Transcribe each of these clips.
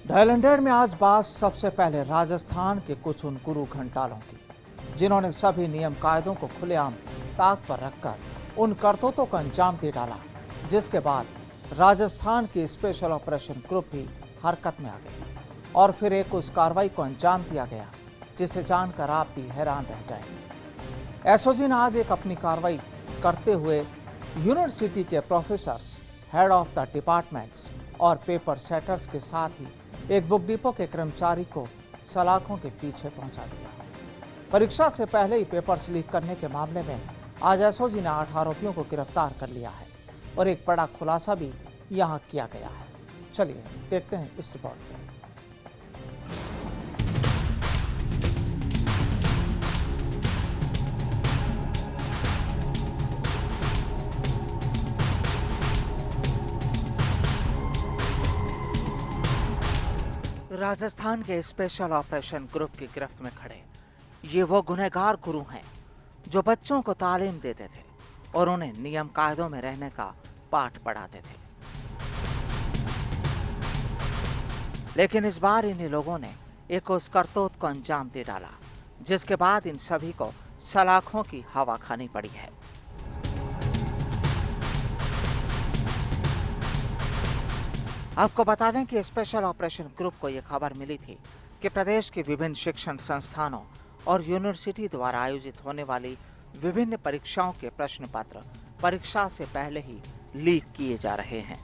डायलैंडेड में आज बात सबसे पहले राजस्थान के कुछ उन गुरु घंटालों की, जिन्होंने सभी नियम कायदों को खुलेआम ताक पर रखकर उन करतूतों को अंजाम दे डाला, जिसके बाद राजस्थान की स्पेशल ऑपरेशन ग्रुप भी हरकत में आ गई और फिर एक उस कार्रवाई को अंजाम दिया गया जिसे जानकर आप भी हैरान रह जाएंगे। एसओजी ने आज एक अपनी कार्रवाई करते हुए यूनिवर्सिटी के professors, head of the departments और पेपर सेटर्स के साथ ही एक बुक डिपो के कर्मचारी को सलाखों के पीछे पहुंचा दिया। परीक्षा से पहले ही पेपर्स लीक करने के मामले में आज एसओजी ने 8 आरोपियों को गिरफ्तार कर लिया है और एक बड़ा खुलासा भी यहां किया गया है। चलिए देखते हैं इस रिपोर्ट में। राजस्थान के स्पेशल ऑपरेशन ग्रुप की गिरफ्त में खड़े ये वो गुनहगार गुरु हैं जो बच्चों को तालीम देते थे और उन्हें नियम कायदों में रहने का पाठ पढ़ाते थे। लेकिन इस बार इन्हीं लोगों ने एक उस करतूत को अंजाम दे डाला जिसके बाद इन सभी को सलाखों की हवा खानी पड़ी है। आपको बता दें कि स्पेशल ऑपरेशन ग्रुप को यह खबर मिली थी कि प्रदेश के विभिन्न शिक्षण संस्थानों और यूनिवर्सिटी द्वारा आयोजित होने वाली विभिन्न परीक्षाओं के प्रश्न पत्र परीक्षा से पहले ही लीक किए जा रहे हैं।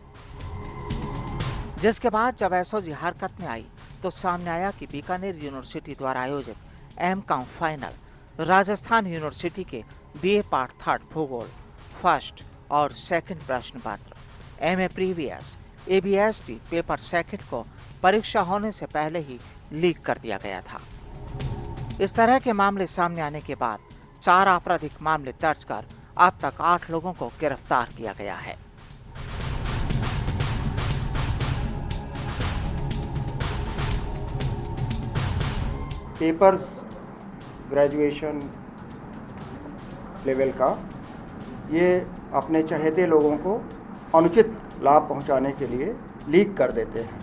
जिसके बाद जब एसओजी हरकत में आई तो सामने आया कि बीकानेर यूनिवर्सिटी द्वारा आयोजित एमकॉम फाइनल राजस्थान यूनिवर्सिटी के बीए पार्ट 3 भूगोल फर्स्ट और सेकंड प्रश्न पत्र एमए प्रीवियस एबीएसटी पेपर सेकंड को परीक्षा होने से पहले ही लीक कर दिया गया था। इस तरह के मामले सामने आने के बाद 4 आपराधिक मामले दर्ज कर अब तक 8 लोगों को गिरफ्तार किया गया है। पेपर्स ग्रेजुएशन लेवल का ये अपने चहेते लोगों को अनुचित लाभ पहुंचाने के लिए लीक कर देते हैं।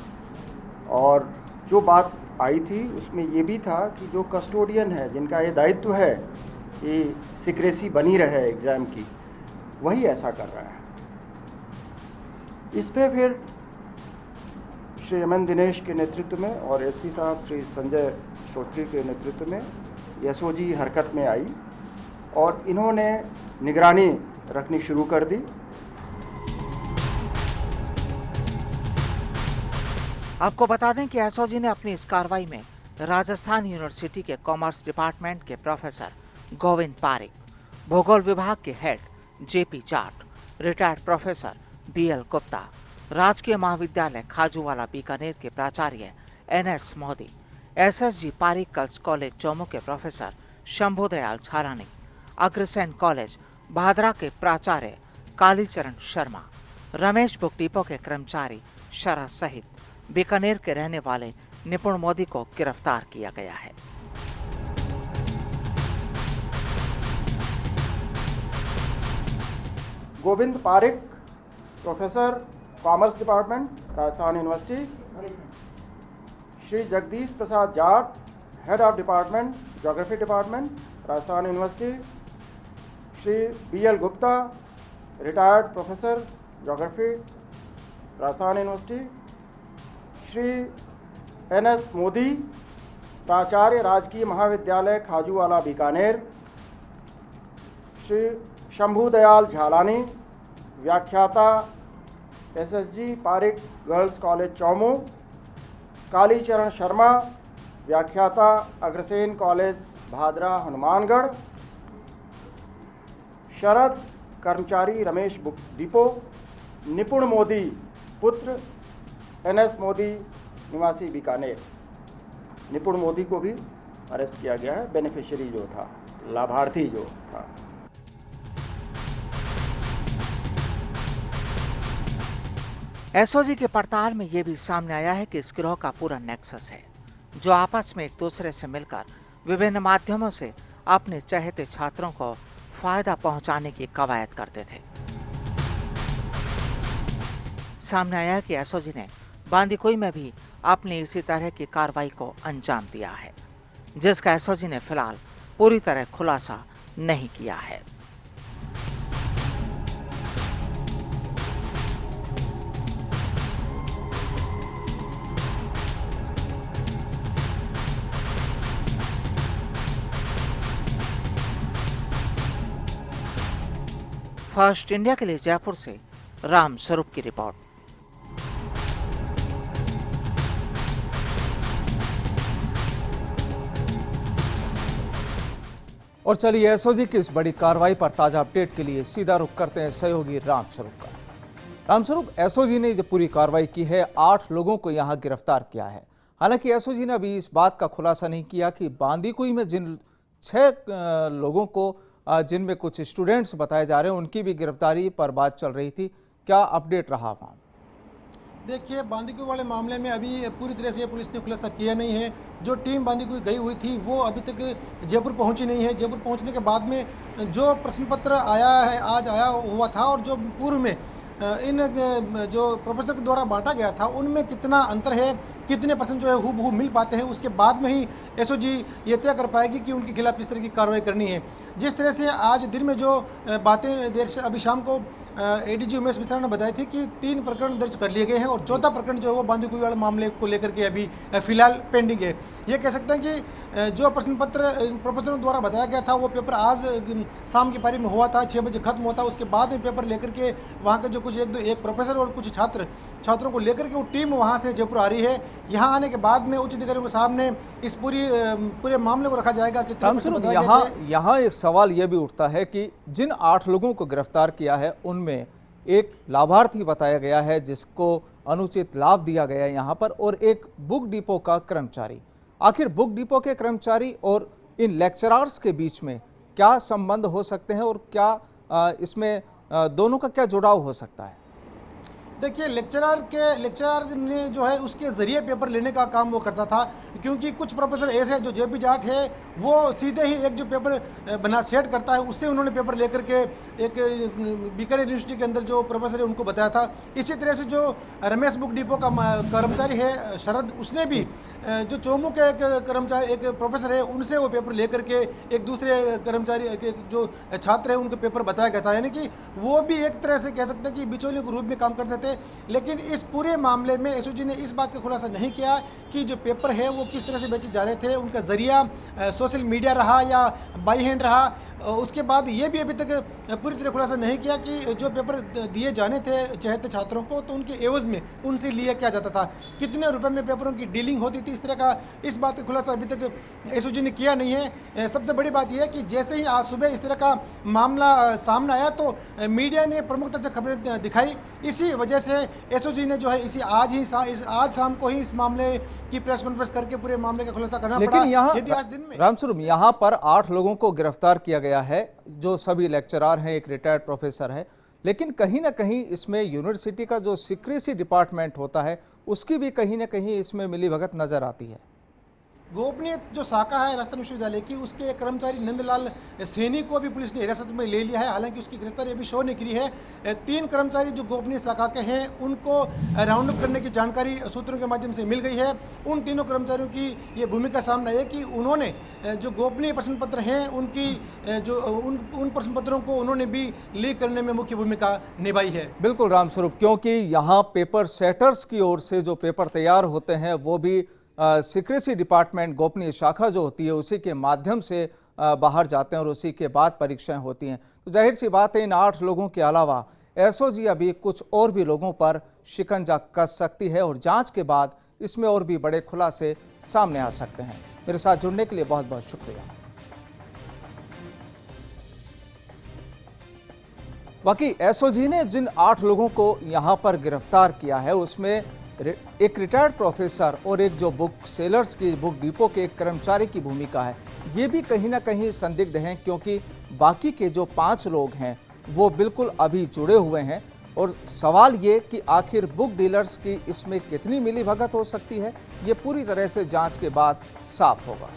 और जो बात आई थी उसमें ये भी था कि जो कस्टोडियन है, जिनका ये दायित्व है कि सीक्रेसी बनी रहे एग्ज़ाम की, वही ऐसा कर रहा है। इस पे फिर श्री एमएन दिनेश के नेतृत्व में और एसपी साहब श्री संजय श्रोत्री के नेतृत्व में एसओजी हरकत में आई और इन्होंने निगरानी रखनी शुरू कर दी। आपको बता दें कि एसओजी ने अपनी इस कार्रवाई में राजस्थान यूनिवर्सिटी के कॉमर्स डिपार्टमेंट के प्रोफेसर गोविंद पारिक, भूगोल विभाग के head JP Jat, retired professor BL Gupta, राजकीय महाविद्यालय खाजूवाला बीकानेर के प्राचार्य NS Modi, SSG Pareek girls college Chomu के प्रोफेसर शंभुदयाल झालानी, अग्रसेन कॉलेज भादरा के प्राचार्य कालीचरण शर्मा, रमेश बुक डिपो के कर्मचारी शरद सहित बीकानेर के रहने वाले निपुण मोदी को गिरफ्तार किया गया है। Govind Pareek, professor commerce department Rajasthan university, Shri Jagdish Prasad Jat, head of department geography department Rajasthan university, Shri BL Gupta, retired professor geography Rajasthan university, Shri NS Modi, प्राचार्य राजकीय महाविद्यालय खाजूवाला बीकानेर, श्री शंभुदयाल झालानी, व्याख्याता SSG Pareek girls college Chomu, Kalicharan Sharma, व्याख्याता अग्रसेन कॉलेज भादरा हनुमानगढ़, शरद कर्मचारी रमेश बुक डिपो, निपुण मोदी पुत्र एनएस मोदी निवासी बीकानेर। निपुण मोदी को भी अरेस्ट किया गया है, बेनिफिशियरी जो था, लाभार्थी जो था। एसओजी के पड़ताल में यह भी सामने आया है कि इस गिरोह का पूरा नेक्सस है जो आपस में एक दूसरे से मिलकर विभिन्न माध्यमों से अपने चहेते छात्रों को फायदा पहुंचाने की कवायद करते थे। सामने आया कि एसओजी ने बांदीकुई में भी अपनी इसी तरह की कार्रवाई को अंजाम दिया है, जिसका एसओजी ने फिलहाल पूरी तरह खुलासा नहीं किया है। फर्स्ट इंडिया के लिए जयपुर से राम स्वरूप की रिपोर्ट। और चलिए एसओजी की इस बड़ी कार्रवाई पर ताजा अपडेट के लिए सीधा रुख करते हैं सहयोगी राम स्वरूप का। राम स्वरूप, एसओजी ने जो पूरी कार्रवाई की है, 8 लोगों को यहां गिरफ्तार किया है। हालांकि एसओजी ने अभी इस बात का खुलासा नहीं किया कि बांदीकुई में जिन 6 लोगों को जिनमें कुछ स्टूडेंट्स बताए जा रहे हैं, उनकी भी गिरफ्तारी पर बात चल रही थी। क्या अपडेट रहा वहाँ? देखिए, बांदीकुई वाले मामले में अभी पूरी तरह से पुलिस ने खुलासा किया नहीं है। जो टीम बांदीकुई गई हुई थी वो अभी तक जयपुर पहुंची नहीं है। जयपुर पहुंचने के बाद में जो प्रश्न पत्र आया है, आज आया हुआ था, और जो पूर्व में इन जो प्रोफेसर के द्वारा बांटा गया था उनमें कितना अंतर है, कितने परसेंट जो है हूबहू मिल पाते हैं, उसके बाद में ही एसओजी ये तय कर पाएगी कि उनके खिलाफ किस तरह की कार्रवाई करनी है। जिस तरह से आज दिन में जो बातें देर से अभी शाम को एडीजी उमेश मिश्रा ने बताई थी कि 3 प्रकरण दर्ज कर लिए गए हैं और 4था प्रकरण जो है वो बांदीकुई वाले मामले को लेकर के अभी फिलहाल पेंडिंग है। ये कह सकते हैं कि जो प्रश्न पत्र प्रोफेसरों द्वारा बताया गया था वो पेपर आज शाम की पारी में हुआ था, 6 बजे खत्म हुआ था। उसके बाद में पेपर लेकर के वहाँ के जो कुछ एक प्रोफेसर और कुछ छात्रों को लेकर के वो टीम वहाँ से जयपुर आ रही है। यहाँ आने के बाद में उच्च अधिकारियों के सामने इस पूरे मामले को रखा जाएगा। यहाँ एक सवाल यह भी उठता है कि जिन 8 लोगों को गिरफ्तार किया है उनमें एक लाभार्थी बताया गया है जिसको अनुचित लाभ दिया गया है यहाँ पर, और एक बुक डिपो का कर्मचारी। आखिर बुक डिपो के कर्मचारी और इन लेक्चरर्स के बीच में क्या संबंध हो सकते हैं और क्या इसमें दोनों का क्या जुड़ाव हो सकता है? देखिए, लेक्चरर ने जो है उसके ज़रिए पेपर लेने का काम वो करता था, क्योंकि कुछ प्रोफेसर ऐसे हैं जो जेपी जाट है वो सीधे ही एक जो पेपर बना सेट करता है उससे उन्होंने पेपर लेकर के एक बीकानेर यूनिवर्सिटी के अंदर जो प्रोफेसर है उनको बताया था। इसी तरह से जो रमेश बुक डिपो का कर्मचारी है शरद, उसने भी जो चोमू के एक कर्मचारी एक प्रोफेसर है उनसे वो पेपर लेकर के एक दूसरे कर्मचारी जो छात्र है उनको पेपर बताया गया था। यानी कि वो भी एक तरह से कह सकते हैं कि बिचौलियों के रूप में काम करते थे। लेकिन इस पूरे मामले में एसओजी ने इस बात का खुलासा नहीं किया कि जो पेपर है वो किस तरह से बेचे जा रहे थे, उनका जरिया सोशल मीडिया रहा या बाई हैंड रहा। उसके बाद ये भी अभी तक पूरी तरह खुलासा नहीं किया कि जो पेपर दिए जाने थे चहेते छात्रों को तो उनके एवज में उनसे लिया क्या जाता था, कितने रुपए में पेपरों की डीलिंग होती थी, इस तरह का इस बात का खुलासा अभी तक एसओजी ने किया नहीं है। सबसे बड़ी बात यह है कि जैसे ही आज सुबह इस तरह का मामला सामने आया तो मीडिया ने प्रमुखता से खबरें दिखाई। इसी वजह से एसओजी ने जो है आज शाम को ही इस मामले की प्रेस कॉन्फ्रेंस करके पूरे मामले का खुलासा करना पड़ा। लेकिन आज दिन में रामस्वरूप यहाँ पर 8 लोगों को गिरफ्तार किया गया है, जो सभी लेक्चरर हैं, एक रिटायर्ड प्रोफेसर है, लेकिन कहीं ना कहीं इसमें यूनिवर्सिटी का जो सीक्रेसी डिपार्टमेंट होता है उसकी भी कहीं ना कहीं इसमें मिलीभगत नजर आती है। गोपनीय जो शाखा है राजस्थान विश्वविद्यालय की, उसके एक कर्मचारी नंदलाल सैनी को भी पुलिस ने हिरासत में ले लिया है। हालांकि उसकी गिरफ्तारी अभी शो नहीं करी है। 3 कर्मचारी जो गोपनीय शाखा के हैं उनको राउंड अप करने की जानकारी सूत्रों के माध्यम से मिल गई है। उन तीनों कर्मचारियों की ये भूमिका सामने आई है कि उन्होंने जो गोपनीय प्रश्न पत्र हैं उनकी उन प्रश्न पत्रों को उन्होंने भी लीक करने में मुख्य भूमिका निभाई है। बिल्कुल रामस्वरूप, क्योंकि यहाँ पेपर सेटर्स की ओर से जो पेपर तैयार होते हैं वो भी सीक्रेसी डिपार्टमेंट, गोपनीय शाखा जो होती है उसी के माध्यम से बाहर जाते हैं और उसी के बाद परीक्षाएं होती हैं। तो जाहिर सी बात है इन 8 लोगों के अलावा एसओजी अभी कुछ और भी लोगों पर शिकंजा कस सकती है और जांच के बाद इसमें और भी बड़े खुलासे सामने आ सकते हैं। मेरे साथ जुड़ने के लिए बहुत बहुत शुक्रिया। बाकी एसओजी ने जिन 8 लोगों को यहां पर गिरफ्तार किया है उसमें एक रिटायर्ड प्रोफेसर और एक जो बुक सेलर्स की बुक डिपो के एक कर्मचारी की भूमिका है, ये भी कहीं ना कहीं संदिग्ध हैं, क्योंकि बाकी के जो 5 लोग हैं वो बिल्कुल अभी जुड़े हुए हैं। और सवाल ये कि आखिर बुक डीलर्स की इसमें कितनी मिलीभगत हो सकती है, ये पूरी तरह से जांच के बाद साफ होगा।